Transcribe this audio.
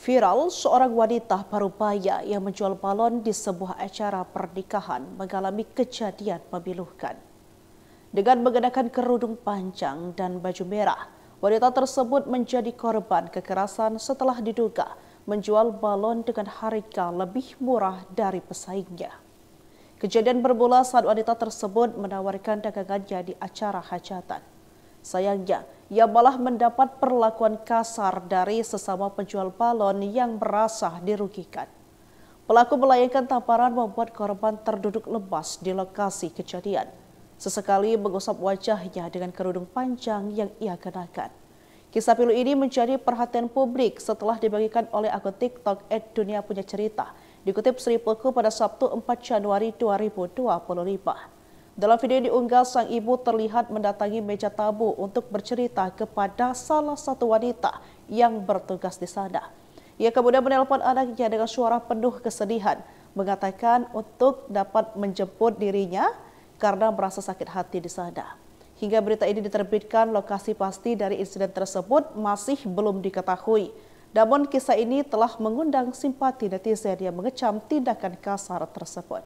Viral, seorang wanita parubaya yang menjual balon di sebuah acara pernikahan mengalami kejadian memilukan. Dengan mengenakan kerudung panjang dan baju merah, wanita tersebut menjadi korban kekerasan setelah diduga menjual balon dengan harga lebih murah dari pesaingnya. Kejadian bermula saat wanita tersebut menawarkan dagangannya di acara hajatan. Sayangnya, ia malah mendapat perlakuan kasar dari sesama penjual balon yang merasa dirugikan. Pelaku melayangkan tamparan membuat korban terduduk lemas di lokasi kejadian. Sesekali mengusap wajahnya dengan kerudung panjang yang ia kenakan. Kisah pilu ini menjadi perhatian publik setelah dibagikan oleh akun TikTok @duniapunyacerita, dikutip Sripuku pada Sabtu 4 Januari 2025. Dalam video yang diunggah, sang ibu terlihat mendatangi meja tamu untuk bercerita kepada salah satu wanita yang bertugas di sana. Ia kemudian menelpon anaknya dengan suara penuh kesedihan, mengatakan untuk dapat menjemput dirinya karena merasa sakit hati di sana. Hingga berita ini diterbitkan, lokasi pasti dari insiden tersebut masih belum diketahui. Namun kisah ini telah mengundang simpati netizen yang mengecam tindakan kasar tersebut.